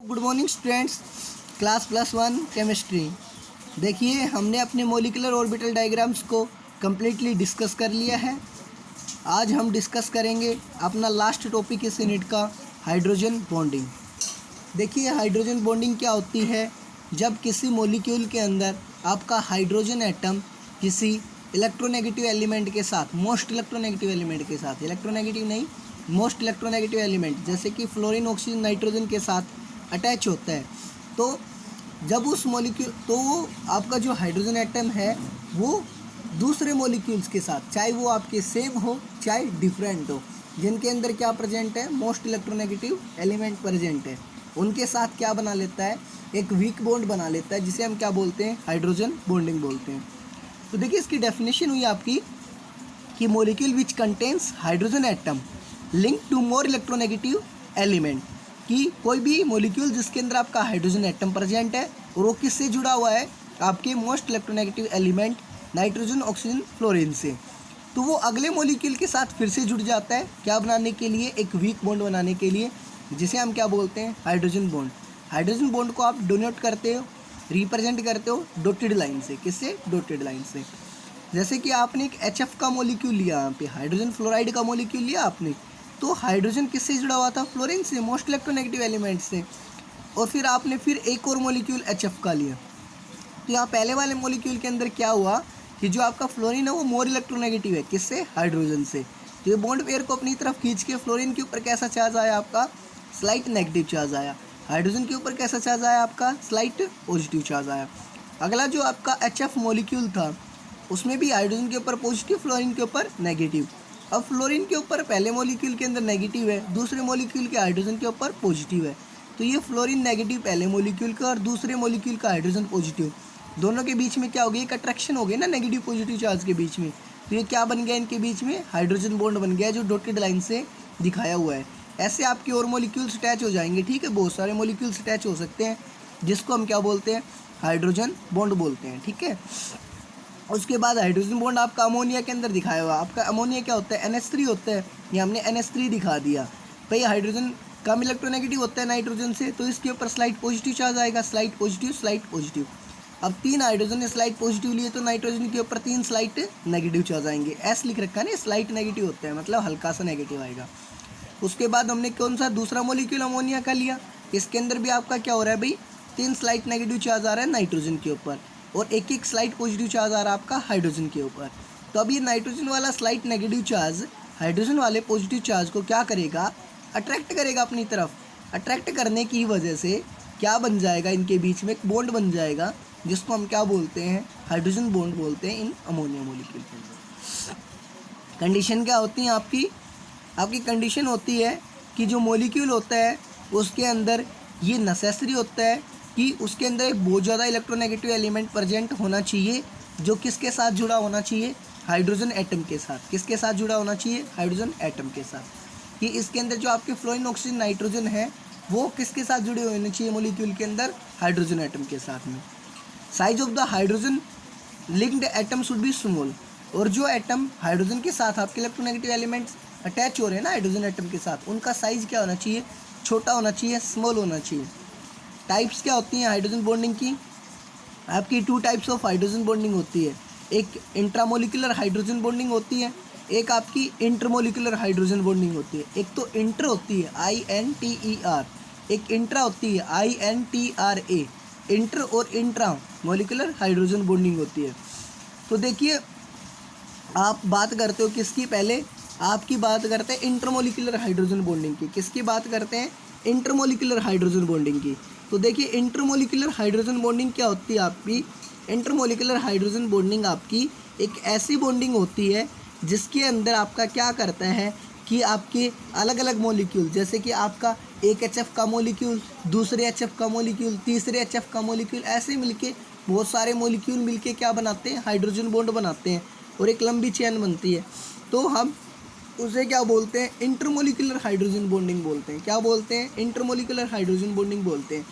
Good morning students. Class +1 chemistry. देखिए, हमने अपने मॉलिक्यूलर ऑर्बिटल डायग्राम्स को कम्प्लीटली डिस्कस कर लिया है। आज हम डिस्कस करेंगे अपना लास्ट टॉपिक इस यूनिट का, हाइड्रोजन बॉन्डिंग। देखिए, हाइड्रोजन बॉन्डिंग क्या होती है? जब किसी मॉलिक्यूल के अंदर आपका हाइड्रोजन एटम किसी इलेक्ट्रोनेगेटिव एलिमेंट के साथ, मोस्ट इलेक्ट्रोनेगेटिव एलिमेंट के साथ, इलेक्ट्रोनेगेटिव नहीं, मोस्ट इलेक्ट्रोनेगेटिव एलिमेंट जैसे कि फ्लोरीन, ऑक्सीजन, नाइट्रोजन के साथ अटैच होता है, तो जब उस मॉलिक्यूल तो वो आपका जो हाइड्रोजन एटम है वो दूसरे मॉलिक्यूल्स के साथ, चाहे वो आपके सेम हो चाहे डिफरेंट हो, जिनके अंदर क्या प्रेजेंट है, मोस्ट इलेक्ट्रोनेगेटिव एलिमेंट प्रेजेंट है, उनके साथ क्या बना लेता है, एक वीक बॉन्ड बना लेता है, जिसे हम क्या बोलते हैं, हाइड्रोजन बॉन्डिंग बोलते हैं। तो देखिए, इसकी डेफिनेशन हुई आपकी कि molecule which contains hydrogen atom link to more electronegative element, कि कोई भी मॉलिक्यूल जिसके अंदर आपका हाइड्रोजन एटम प्रेजेंट है और वो किससे जुड़ा हुआ है, आपके most electronegative element nitrogen, oxygen, fluorine से, तो वो अगले मॉलिक्यूल के साथ फिर से जुड़ जाता है, क्या बनाने के लिए, एक वीक बॉन्ड बनाने के लिए, जिसे हम क्या बोलते हैं, हाइड्रोजन बॉन्ड। हाइड्रोजन बॉन्ड को आप डोनेट करते हो, रिप्रेजेंट करते हो डॉटेड लाइन से। किससे? डॉटेड लाइन से। जैसे कि आपने एक HF का मॉलिक्यूल लिया, यहाँ पे हाइड्रोजन फ्लोराइड का मॉलिक्यूल लिया आपने, तो हाइड्रोजन किससे जुड़ा हुआ था, फ्लोरीन से, मोस्ट इलेक्ट्रोनेगेटिव एलिमेंट से, और फिर आपने फिर एक और मॉलिक्यूल HF का लिया, तो यहाँ पहले वाले मॉलिक्यूल के अंदर क्या हुआ कि जो आपका फ्लोरीन है वो मोर इलेक्ट्रोनेगेटिव है, किससे, हाइड्रोजन से, तो ये बॉन्ड पेयर को अपनी तरफ खींच के फ्लोरीन के ऊपर कैसा चार्ज आया आपका, स्लाइट नेगेटिव चार्ज आया, हाइड्रोजन के ऊपर कैसा चार्ज आया आपका, स्लाइट पॉजिटिव चार्ज आया। अगला जो आपका HF मॉलिक्यूल था उसमें भी हाइड्रोजन के ऊपर पॉजिटिव, फ्लोरीन के ऊपर नेगेटिव। अब फ्लोरीन के ऊपर पहले मॉलिक्यूल के अंदर नेगेटिव है, दूसरे मॉलिक्यूल के हाइड्रोजन के ऊपर पॉजिटिव है, तो ये फ्लोरीन नेगेटिव पहले मॉलिक्यूल का और दूसरे मॉलिक्यूल का हाइड्रोजन पॉजिटिव, दोनों के बीच में क्या हो गया, एक अट्रैक्शन हो गई ना नेगेटिव पॉजिटिव चार्ज के बीच में, तो ये क्या बन गया, इनके बीच में हाइड्रोजन बॉन्ड बन गया, जो डॉटेड लाइन से दिखाया हुआ है। ऐसे आपके और मॉलिक्यूल्स अटैच हो जाएंगे, ठीक है, बहुत सारे मॉलिक्यूल्स अटैच हो सकते हैं, जिसको हम क्या बोलते हैं, हाइड्रोजन बॉन्ड बोलते हैं, ठीक है। उसके बाद हाइड्रोजन बॉन्ड आपका अमोनिया के अंदर दिखाया हुआ, आपका अमोनिया क्या होता है, NH3 होता है, ये हमने NH3 दिखा दिया भाई। हाइड्रोजन कम इलेक्ट्रोनेगेटिव होता है नाइट्रोजन से, तो इसके ऊपर स्लाइट पॉजिटिव चार्ज आएगा, स्लाइट पॉजिटिव, स्लाइट पॉजिटिव। अब 3 हाइड्रोजन ने स्लाइट पॉजिटिव लिए, तो नाइट्रोजन के ऊपर 3 स्लाइट नेगेटिव चार्ज आएंगे, एस लिख रखा है ना, स्लाइट नेगेटिव होता है, मतलब हल्का सा नेगेटिव आएगा। उसके बाद हमने कौन सा दूसरा मॉलिक्यूल अमोनिया का लिया, इसके अंदर भी आपका क्या हो रहा है भाई, 3 स्लाइट नेगेटिव चार्ज आ रहा है नाइट्रोजन के ऊपर, और एक एक स्लाइट पॉजिटिव चार्ज आ रहा है आपका हाइड्रोजन के ऊपर। तो अब ये नाइट्रोजन वाला स्लाइट नेगेटिव चार्ज हाइड्रोजन वाले पॉजिटिव चार्ज को क्या करेगा, अट्रैक्ट करेगा अपनी तरफ। अट्रैक्ट करने की वजह से क्या बन जाएगा, इनके बीच में एक बॉन्ड बन जाएगा, जिसको हम क्या बोलते हैं, हाइड्रोजन बॉन्ड बोलते हैं इन अमोनिया मॉलिक्यूल के अंदर। कंडीशन क्या होती है आपकी, आपकी कंडीशन होती है कि जो मॉलिक्यूल होता है उसके अंदर ये नेसेसरी होता है कि उसके अंदर एक बहुत ज़्यादा इलेक्ट्रोनेगेटिव एलिमेंट प्रेजेंट होना चाहिए, जो किसके साथ जुड़ा होना चाहिए, हाइड्रोजन एटम के साथ। किसके साथ जुड़ा होना चाहिए, हाइड्रोजन एटम के साथ। कि इसके अंदर जो आपके फ्लोरीन, ऑक्सीजन, नाइट्रोजन है वो किसके साथ जुड़े होने चाहिए मॉलिक्यूल के अंदर, हाइड्रोजन एटम के साथ में। Size of the hydrogen linked atom should be small, और जो एटम हाइड्रोजन के साथ आपके इलेक्ट्रोनेगेटिव एलिमेंट्स अटैच हो रहे हैं ना हाइड्रोजन एटम के साथ, उनका साइज़ क्या होना चाहिए, छोटा होना चाहिए, स्मॉल होना चाहिए। टाइप्स क्या होती हैं हाइड्रोजन बॉन्डिंग की, आपकी 2 टाइप्स ऑफ हाइड्रोजन बॉन्डिंग होती है, एक इंट्रामोलिकुलर हाइड्रोजन बॉन्डिंग होती है, एक आपकी इंटरमोलिकुलर हाइड्रोजन बॉन्डिंग होती है। एक तो इंटर होती है INTER, एक इंट्रा होती है INTRA, इंटर और इंट्रा मोलिकुलर हाइड्रोजन बॉन्डिंग होती है। तो देखिए, आप बात करते हो किसकी, पहले आपकी बात करते हैं इंटरमोलिकुलर हाइड्रोजन बॉन्डिंग की, किसकी बात करते हैं, इंटरमोलिकुलर हाइड्रोजन बॉन्डिंग की। तो देखिए, इंटरमोलिकुलर हाइड्रोजन बॉन्डिंग क्या होती है आपकी, इंटरमोलिकुलर हाइड्रोजन बॉन्डिंग आपकी एक ऐसी बॉन्डिंग होती है जिसके अंदर आपका क्या करता है कि आपके अलग अलग मॉलिक्यूल, जैसे कि आपका एक HF का मॉलिक्यूल, दूसरे HF का मॉलिक्यूल, तीसरे HF का मॉलिक्यूल, ऐसे मिलके बहुत सारे मॉलिक्यूल मिलके क्या बनाते हैं, हाइड्रोजन बॉन्ड बनाते हैं, और एक लंबी चेन बनती है, तो हम उसे क्या बोलते हैं, इंटरमोलिकुलर हाइड्रोजन बॉन्डिंग बोलते हैं। क्या बोलते हैं, इंटरमोलिकुलर हाइड्रोजन बॉन्डिंग बोलते हैं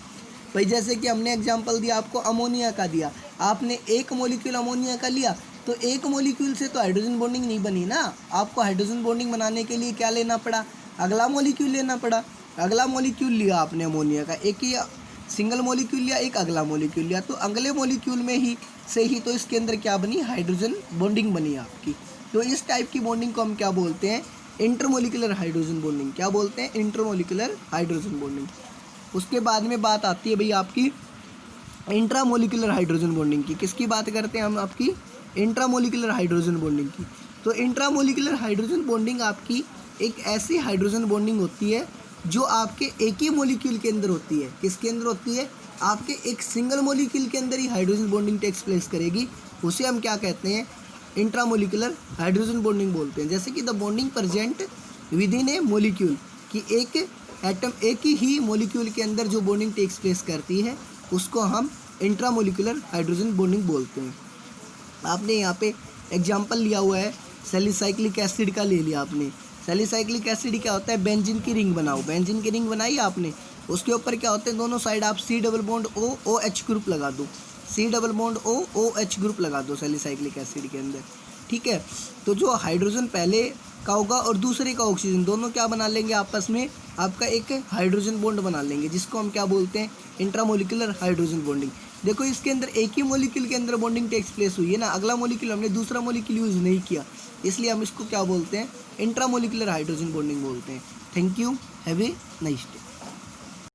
भाई। जैसे कि हमने एग्जांपल दिया आपको, अमोनिया का दिया, आपने एक मॉलिक्यूल अमोनिया का लिया, तो एक मॉलिक्यूल से तो हाइड्रोजन बॉन्डिंग नहीं बनी ना, आपको हाइड्रोजन बॉन्डिंग बनाने के लिए क्या लेना पड़ा, अगला मॉलिक्यूल लेना पड़ा। अगला मॉलिक्यूल लिया आपने अमोनिया का, एक ही सिंगल मॉलिक्यूल लिया, एक अगला मॉलिक्यूल लिया, तो अगले मॉलिक्यूल में ही से ही तो इसके अंदर क्या बनी, हाइड्रोजन बॉन्डिंग बनी आपकी। तो इस टाइप की बॉन्डिंग को हम क्या बोलते हैं, इंटरमोलिकुलर हाइड्रोजन बॉन्डिंग। क्या बोलते हैं, इंटरमोलिकुलर हाइड्रोजन बॉन्डिंग। उसके बाद में बात आती है भाई आपकी इंट्रामोलिकुलर हाइड्रोजन बॉन्डिंग की। किसकी बात करते हैं हम, आपकी इंट्रामोलिकुलर हाइड्रोजन बॉन्डिंग की। तो इंट्रामोलिकुलर हाइड्रोजन बॉन्डिंग आपकी एक ऐसी हाइड्रोजन बॉन्डिंग होती है जो आपके एक ही मॉलिक्यूल के अंदर होती है। किसके अंदर होती है, आपके एक सिंगल मॉलिक्यूल के अंदर ही हाइड्रोजन बॉन्डिंग टेक्स प्लेस करेगी। उसे हम क्या कहते हैं, इंट्रामोलिकुलर हाइड्रोजन बॉन्डिंग बोलते हैं। जैसे कि the bonding present with in A molecule, कि एक एटम एक ही मॉलिक्यूल के अंदर जो बॉन्डिंग टेक्स प्लेस करती है उसको हम इंट्रामोलिकुलर हाइड्रोजन बॉन्डिंग बोलते हैं। आपने यहाँ पे एग्जांपल लिया हुआ है सैलिसाइक्लिक एसिड का, ले लिया आपने। सैलिसाइक्लिक एसिड क्या होता है, बेंजीन की रिंग बनाओ, बेंजीन की रिंग बनाई आपने, उसके ऊपर क्या होते हैं, दोनों साइड आप C double bond OH group लगा दो, C double bond OH group लगा दो सैलिसाइक्लिक एसिड के अंदर, ठीक है। तो जो हाइड्रोजन पहले का होगा और दूसरे का ऑक्सीजन, दोनों क्या बना लेंगे आपस में, आपका एक हाइड्रोजन बॉन्ड बना लेंगे, जिसको हम क्या बोलते हैं, इंट्रामोलिकुलर हाइड्रोजन बॉन्डिंग। देखो इसके अंदर एक ही मॉलिक्यूल के अंदर बॉन्डिंग टेक्स प्लेस हुई है ना, अगला मॉलिक्यूल हमने दूसरा मॉलिक्यूल यूज़ नहीं किया, इसलिए हम इसको क्या बोलते हैं, इंट्रामोलिकुलर हाइड्रोजन बॉन्डिंग बोलते हैं। Thank you, have a nice day.